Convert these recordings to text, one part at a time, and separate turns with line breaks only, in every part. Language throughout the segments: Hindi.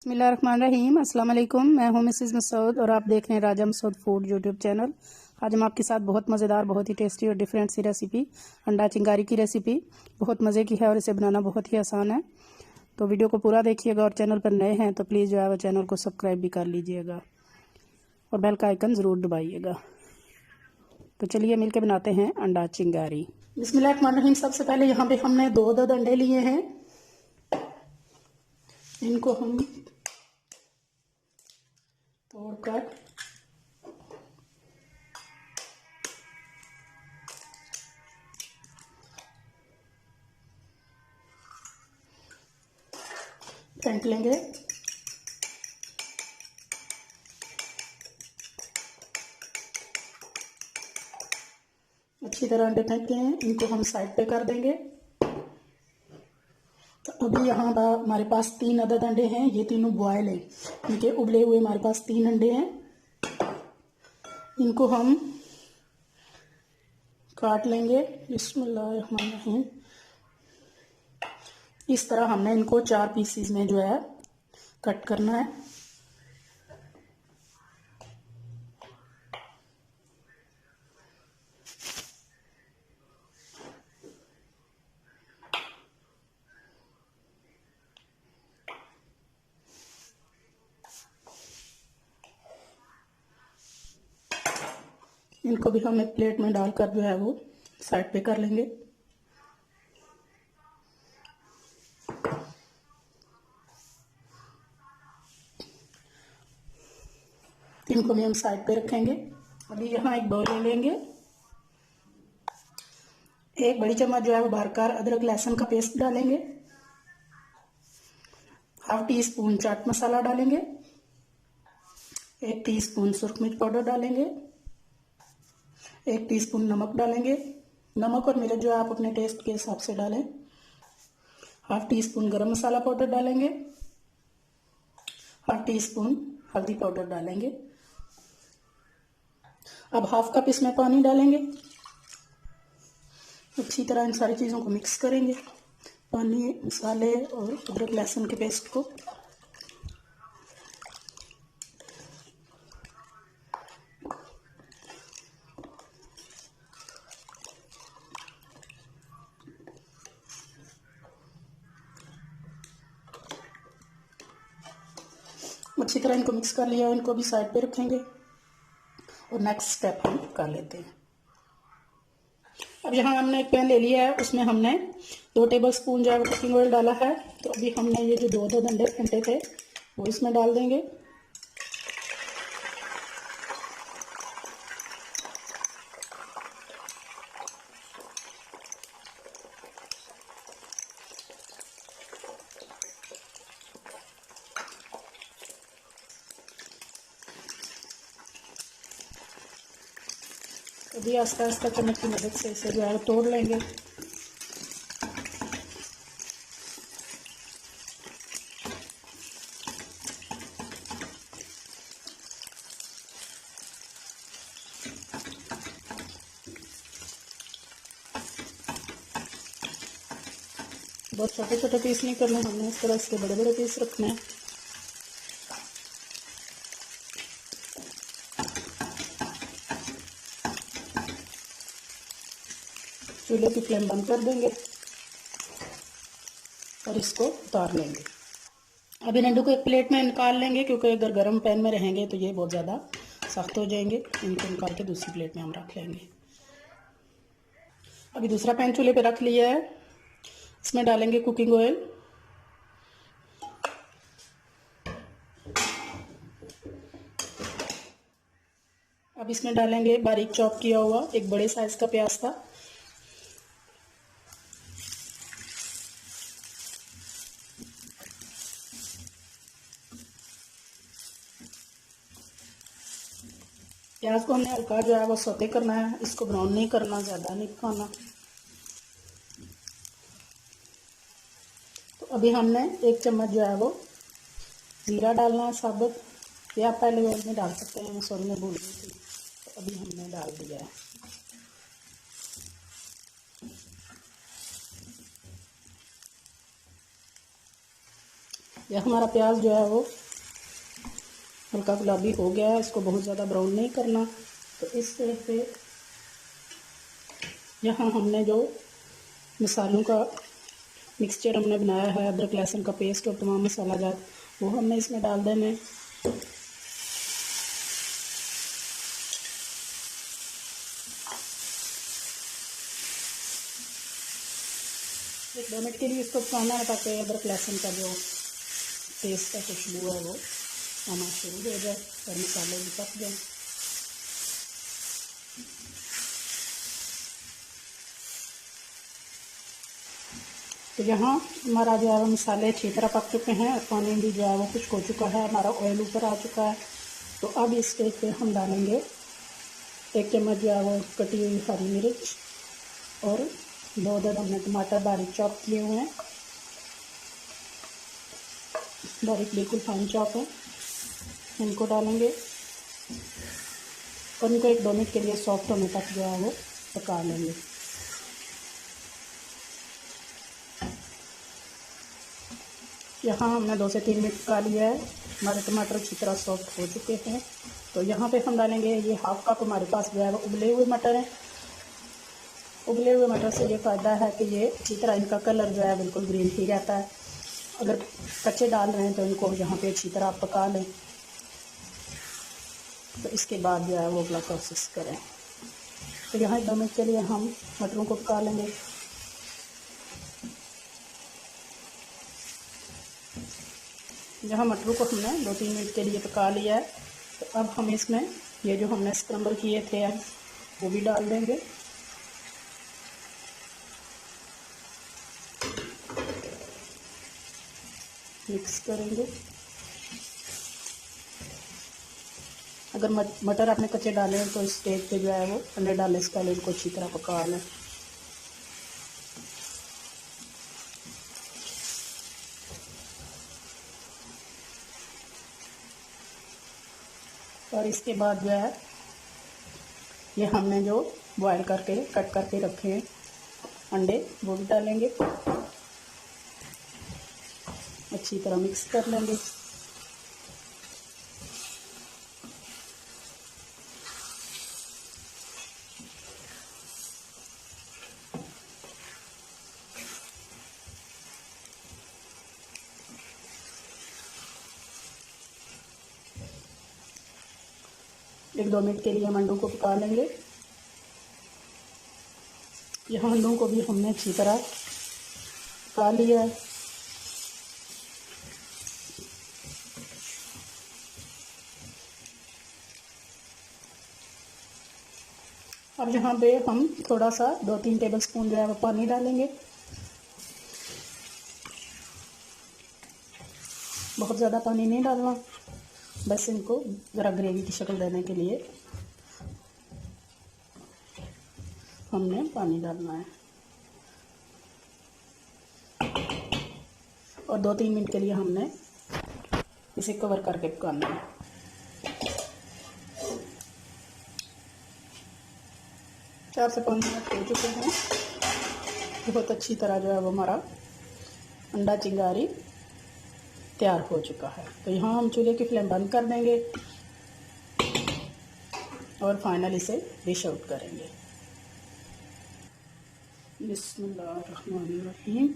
बिस्मिल्लाहिर्रहमानिर्रहीम। अस्सलाम वालेकुम। मैं हूं मिसेस मसूद और आप देख रहे हैं राजा मसूद फूड यूट्यूब चैनल। आज हम आपके साथ बहुत मज़ेदार, बहुत ही टेस्टी और डिफरेंट सी रेसिपी अंडा चिंगारी की रेसिपी बहुत मज़े की है और इसे बनाना बहुत ही आसान है। तो वीडियो को पूरा देखिएगा और चैनल पर नए हैं तो प्लीज़ जो है वो चैनल को सब्सक्राइब भी कर लीजिएगा और बेल का आइकन ज़रूर दबाइएगा। तो चलिए मिलकर बनाते हैं अंडा चिंगारी। बिस्मिल्लाहिर्रहमानिर्रहीम। सबसे पहले यहाँ पे हमने दो अंडे लिए हैं। इनको हम तोड़कर फेंट लेंगे। अच्छी तरह अंडे फेंट लिए हैं, इनको हम साइड पे कर देंगे। तो अभी यहाँ हमारे पास 3 अदद अंडे हैं। ये तीनों बॉयल हैं, इनके उबले हुए हमारे पास 3 अंडे हैं। इनको हम काट लेंगे। बिस्मिल्लाहिर्रहमानिर्रहीम। इस तरह हमने इनको 4 पीसीज में जो है कट करना है। इनको भी हम एक प्लेट में डालकर जो है वो साइड पे कर लेंगे। इनको भी हम साइड पे रखेंगे। अभी यहाँ एक बाउल ले लेंगे। एक बड़ी चम्मच जो है वो भरकर अदरक लहसुन का पेस्ट डालेंगे। Half tea spoon chaat masala डालेंगे। 1 टीस्पून सुरख मिर्च पाउडर डालेंगे। 1 टीस्पून नमक डालेंगे। नमक और मिर्च जो है आप अपने टेस्ट के हिसाब से डालें। हाफ टी स्पून गरम मसाला पाउडर डालेंगे। हाफ टी स्पून हल्दी पाउडर डालेंगे। अब हाफ कप इसमें पानी डालेंगे। अच्छी तरह इन सारी चीज़ों को मिक्स करेंगे, पानी, मसाले और अदरक लहसुन के पेस्ट को। अच्छी तरह इनको मिक्स कर लिया। इनको भी साइड पे रखेंगे और नेक्स्ट स्टेप हम कर लेते हैं। अब यहाँ हमने एक पैन ले लिया है, उसमें हमने 2 टेबलस्पून जो है कुकिंग ऑयल डाला है। तो अभी हमने ये जो 2 अंडे फेंटे थे वो इसमें डाल देंगे। अभी आस्ता आस्ता चम्मच की मदद से इसे जो है तोड़ लेंगे। बहुत छोटे छोटे पीस नहीं करने, हमने इस तरह इसके बड़े बड़े पीस रखने हैं। चूल्हे की फ्लेम बंद कर देंगे और इसको उतार लेंगे। अब इन अंडों को एक प्लेट में निकाल लेंगे, क्योंकि अगर गर्म पैन में रहेंगे तो ये बहुत ज़्यादा सख्त हो जाएंगे। इनको निकाल के दूसरी प्लेट में हम रख लेंगे। अभी दूसरा पैन चूल्हे पे रख लिया है। इसमें डालेंगे कुकिंग ऑयल। अब इसमें डालेंगे बारीक चॉप किया हुआ एक बड़े साइज का प्याज था। प्याज को हमने हल्का जो है वो सौते करना है, इसको ब्राउन नहीं करना, ज़्यादा नहीं खाना। तो अभी हमने 1 चम्मच जो है वो जीरा डालना है साबुत। या आप पहले ऑयल में डाल सकते हैं, सॉरी मैं भूल गई थी। तो अभी हमने डाल दिया है। यह हमारा प्याज जो है वो हल्का गुलाबी हो गया है, इसको बहुत ज़्यादा ब्राउन नहीं करना। तो इस तरह से यहाँ हमने जो मसालों का मिक्सचर हमने बनाया है, अदरक लहसुन का पेस्ट और तमाम मसाला जात, वो हमने इसमें डाल देने। एक 2 मिनट के लिए इसको पकाना है ताकि अदरक लहसुन का जो टेस्ट का खुशबू है वो आना शुरू हो जाए और मसाले भी पक जाए। तो यहाँ हमारा जो है मसाले अच्छी तरह पक चुके हैं और पानी भी जो है वो खुश्क हो चुका है, हमारा ऑयल ऊपर आ चुका है। तो अब इस स्टेज पे हम डालेंगे 1 चम्मच जो है वो कटी हुई हरी मिर्च और 2 अदद हमने टमाटर बारीक चॉप किए हुए हैं, बारीक बिल्कुल फाइन चॉप है, इनको डालेंगे और इनको 1-2 मिनट के लिए सॉफ्ट होने तक जो है वो पका लेंगे। यहाँ हमने 2 से 3 मिनट पका लिया है, हमारे टमाटर अच्छी तरह सॉफ्ट हो चुके हैं। तो यहाँ पे हम डालेंगे ये हाफ कप हमारे पास जो है वो उबले हुए मटर हैं। उबले हुए मटर से ये फ़ायदा है कि ये अच्छी तरह इनका कलर जो है बिल्कुल ग्रीन ही रहता है। अगर कच्चे डाल रहे हैं तो इनको यहाँ पे अच्छी तरह पका लें। तो इसके बाद जो है वो अगला प्रोसेस करें। तो यहाँ 1-2 मिनट के लिए हम मटरों को पका लेंगे। यहाँ मटरों को हमने 2-3 मिनट के लिए पका लिया है। तो अब हम इसमें ये जो हमने स्क्रम्बल किए थे वो भी डाल देंगे। मिक्स करेंगे। अगर मटर आपने कच्चे डाले हैं तो इस स्टेज पे जो है वो अंडे डालने से पहले इनको अच्छी तरह पका लें। और इसके बाद जो है ये हमने जो बॉयल करके कट करके रखे हैं अंडे वो भी डालेंगे, अच्छी तरह मिक्स कर लेंगे। एक 2 मिनट के लिए हम अंडों को पका लेंगे। यहाँ अंडों को भी हमने अच्छी तरह पका लिया है। अब यहाँ पे हम थोड़ा सा 2-3 टेबलस्पून जो है वो पानी डालेंगे। बहुत ज़्यादा पानी नहीं डालना, बस इनको ज़रा ग्रेवी की शक्ल देने के लिए हमने पानी डालना है। और 2-3 मिनट के लिए हमने इसे कवर करके पकाना है। चार से 5 मिनट हो चुके हैं। बहुत अच्छी तरह जो है वो हमारा अंडा चिंगारी तैयार हो चुका है। तो यहाँ हम चूल्हे की फ्लेम बंद कर देंगे और फाइनल इसे डिश आउट करेंगे। बिस्मिल्लाहिर्रहमानिर्रहीम,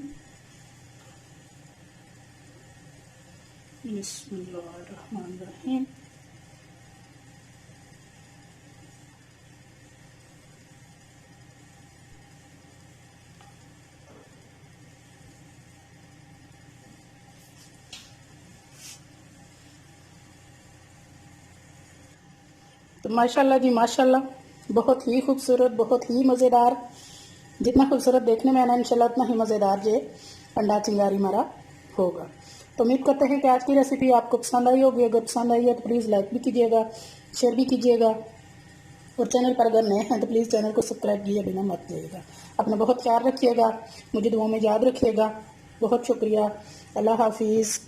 बिस्मिल्लाहिर्रहमानिर्रहीम। तो माशाल्लाह जी माशाल्लाह, बहुत ही खूबसूरत, बहुत ही मज़ेदार। जितना खूबसूरत देखने में आना इंशाल्लाह उतना ही मज़ेदार जे अंडा चिंगारी हमारा होगा। तो उम्मीद करते हैं कि आज की रेसिपी आपको पसंद आई होगी। अगर पसंद आई है तो प्लीज़ लाइक भी कीजिएगा, शेयर भी कीजिएगा और चैनल पर अगर नए हैं तो प्लीज़ चैनल को सब्सक्राइब किए बिना मत जाइएगा। अपना बहुत ख्याल रखिएगा, मुझे दुआ में याद रखिएगा। बहुत शुक्रिया। अल्लाह हाफिज़।